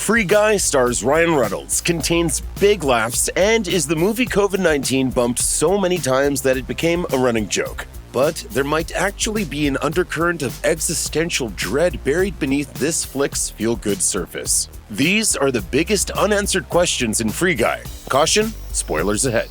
Free Guy stars Ryan Reynolds, contains big laughs, and is the movie COVID-19 bumped so many times that it became a running joke. But there might actually be an undercurrent of existential dread buried beneath this flick's feel-good surface. These are the biggest unanswered questions in Free Guy. Caution, spoilers ahead.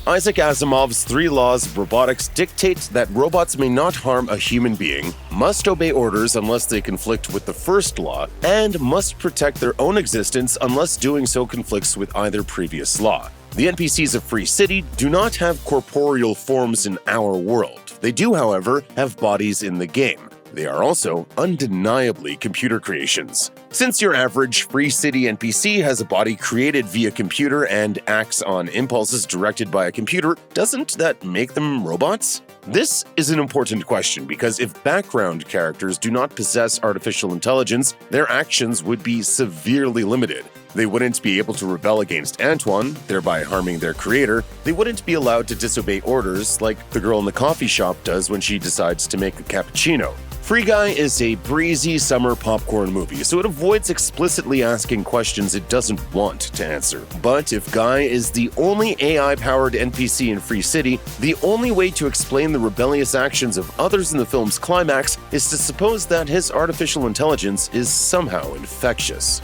Isaac Asimov's 3 laws of robotics dictate that robots may not harm a human being, must obey orders unless they conflict with the first law, and must protect their own existence unless doing so conflicts with either previous law. The NPCs of Free City do not have corporeal forms in our world. They do, however, have bodies in the game. They are also undeniably computer creations. Since your average Free City NPC has a body created via computer and acts on impulses directed by a computer, doesn't that make them robots? This is an important question because if background characters do not possess artificial intelligence, their actions would be severely limited. They wouldn't be able to rebel against Antoine, thereby harming their creator. They wouldn't be allowed to disobey orders like the girl in the coffee shop does when she decides to make a cappuccino. Free Guy is a breezy summer popcorn movie, so it avoids explicitly asking questions it doesn't want to answer. But if Guy is the only AI-powered NPC in Free City, the only way to explain the rebellious actions of others in the film's climax is to suppose that his artificial intelligence is somehow infectious.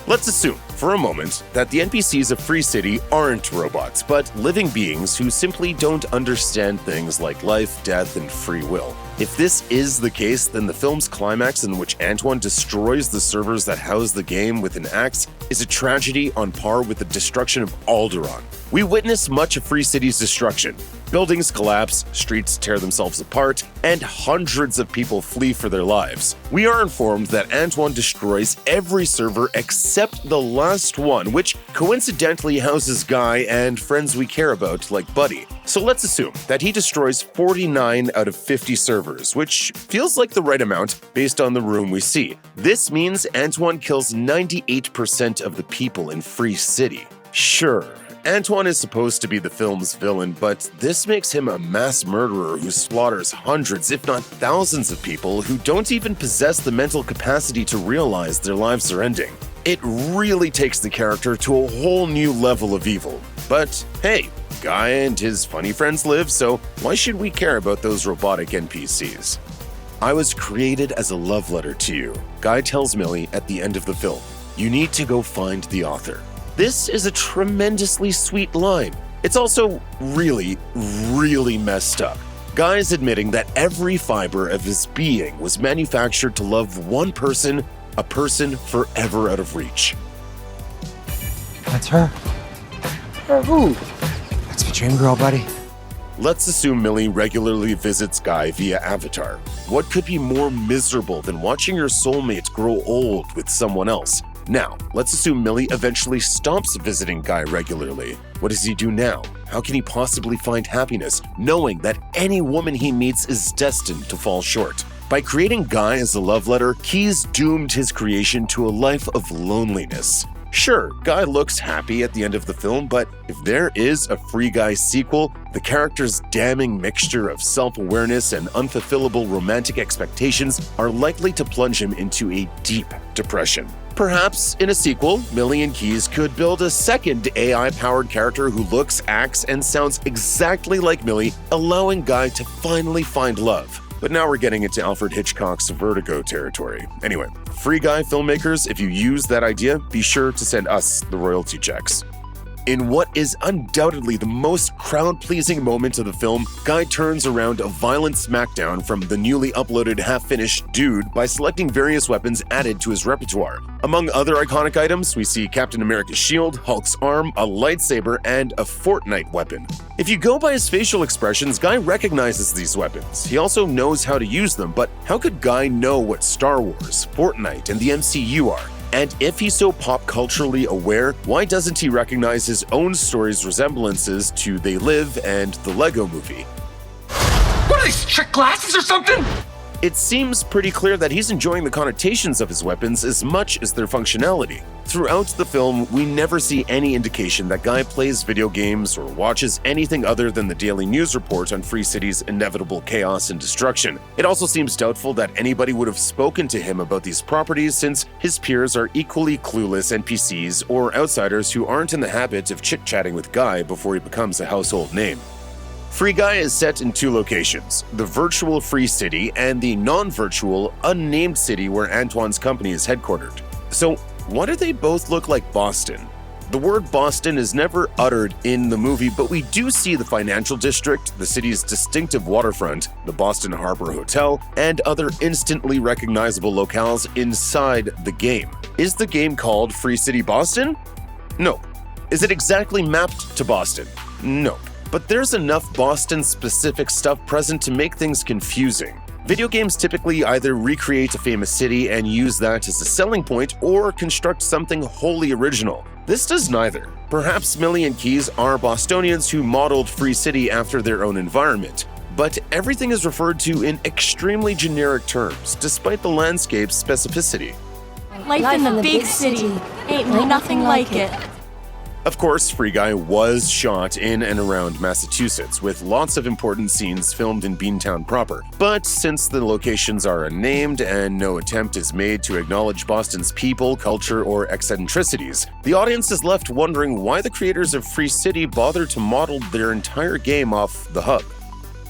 Let's assume, for a moment, that the NPCs of Free City aren't robots, but living beings who simply don't understand things like life, death, and free will. If this is the case, then the film's climax in which Antoine destroys the servers that house the game with an axe is a tragedy on par with the destruction of Alderaan. We witness much of Free City's destruction. Buildings collapse, streets tear themselves apart, and hundreds of people flee for their lives. We are informed that Antoine destroys every server except the last one, which coincidentally houses Guy and friends we care about like Buddy. So let's assume that he destroys 49 out of 50 servers, which feels like the right amount based on the room we see. This means Antoine kills 98% of the people in Free City. Sure, Antoine is supposed to be the film's villain, but this makes him a mass murderer who slaughters hundreds, if not thousands of people who don't even possess the mental capacity to realize their lives are ending. It really takes the character to a whole new level of evil. But hey, Guy and his funny friends live, so why should we care about those robotic NPCs? I was created as a love letter to you, Guy tells Millie at the end of the film. You need to go find the author. This is a tremendously sweet line. It's also really, really messed up. Guy's admitting that every fiber of his being was manufactured to love one person, a person forever out of reach. That's her. Her who? That's the dream girl, buddy. Let's assume Millie regularly visits Guy via Avatar. What could be more miserable than watching your soulmate grow old with someone else? Now, let's assume Millie eventually stops visiting Guy regularly. What does he do now? How can he possibly find happiness, knowing that any woman he meets is destined to fall short? By creating Guy as a love letter, Keys doomed his creation to a life of loneliness. Sure, Guy looks happy at the end of the film, but if there is a Free Guy sequel, the character's damning mixture of self-awareness and unfulfillable romantic expectations are likely to plunge him into a deep depression. Perhaps in a sequel, Millie and Keys could build a second AI-powered character who looks, acts, and sounds exactly like Millie, allowing Guy to finally find love. But now we're getting into Alfred Hitchcock's Vertigo territory. Anyway, Free Guy filmmakers, if you use that idea, be sure to send us the royalty checks. In what is undoubtedly the most crowd-pleasing moment of the film, Guy turns around a violent smackdown from the newly uploaded half-finished Dude by selecting various weapons added to his repertoire. Among other iconic items, we see Captain America's shield, Hulk's arm, a lightsaber, and a Fortnite weapon. If you go by his facial expressions, Guy recognizes these weapons. He also knows how to use them, but how could Guy know what Star Wars, Fortnite, and the MCU are? And if he's so pop culturally aware, why doesn't he recognize his own story's resemblances to They Live and the Lego Movie? What are these, trick glasses or something? It seems pretty clear that he's enjoying the connotations of his weapons as much as their functionality. Throughout the film, we never see any indication that Guy plays video games or watches anything other than the daily news report on Free City's inevitable chaos and destruction. It also seems doubtful that anybody would have spoken to him about these properties, since his peers are equally clueless NPCs or outsiders who aren't in the habit of chit-chatting with Guy before he becomes a household name. Free Guy is set in two locations, the virtual Free City and the non-virtual, unnamed city where Antoine's company is headquartered. So, why do they both look like Boston? The word Boston is never uttered in the movie, but we do see the financial district, the city's distinctive waterfront, the Boston Harbor Hotel, and other instantly recognizable locales inside the game. Is the game called Free City Boston? No. Is it exactly mapped to Boston? No. But there's enough Boston-specific stuff present to make things confusing. Video games typically either recreate a famous city and use that as a selling point, or construct something wholly original. This does neither. Perhaps Millie and Keys are Bostonians who modeled Free City after their own environment, but everything is referred to in extremely generic terms, despite the landscape's specificity. Life in the big city ain't nothing like it. Of course, Free Guy was shot in and around Massachusetts, with lots of important scenes filmed in Beantown proper. But since the locations are unnamed and no attempt is made to acknowledge Boston's people, culture, or eccentricities, the audience is left wondering why the creators of Free City bothered to model their entire game off the hub.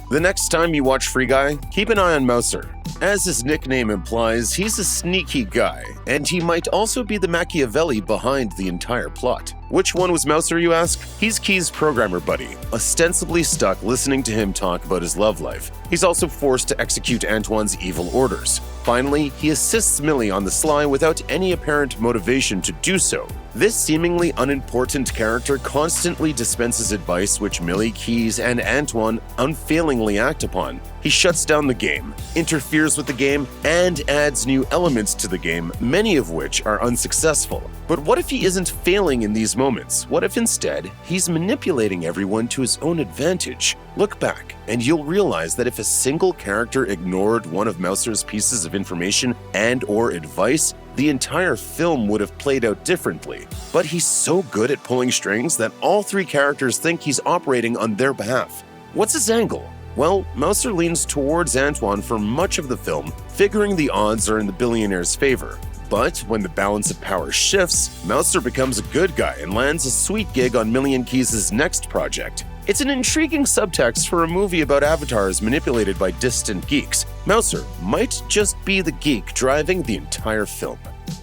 The next time you watch Free Guy, keep an eye on Mouser. As his nickname implies, he's a sneaky guy, and he might also be the Machiavelli behind the entire plot. Which one was Mouser, you ask? He's Key's programmer buddy, ostensibly stuck listening to him talk about his love life. He's also forced to execute Antoine's evil orders. Finally, he assists Millie on the sly without any apparent motivation to do so. This seemingly unimportant character constantly dispenses advice which Millie, Keys, and Antoine unfailingly act upon. He shuts down the game, interferes with the game, and adds new elements to the game, many of which are unsuccessful. But what if he isn't failing in these moments? What if instead, he's manipulating everyone to his own advantage? Look back, and you'll realize that if a single character ignored one of Mouser's pieces of information and/or advice, the entire film would have played out differently. But he's so good at pulling strings that all three characters think he's operating on their behalf. What's his angle? Well, Mouser leans towards Antoine for much of the film, figuring the odds are in the billionaire's favor. But when the balance of power shifts, Mouser becomes a good guy and lands a sweet gig on Millie and Keys' next project. It's an intriguing subtext for a movie about avatars manipulated by distant geeks. Mouser might just be the geek driving the entire film.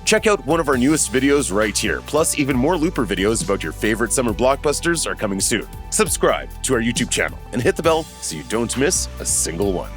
Check out one of our newest videos right here, plus even more Looper videos about your favorite summer blockbusters are coming soon. Subscribe to our YouTube channel and hit the bell so you don't miss a single one.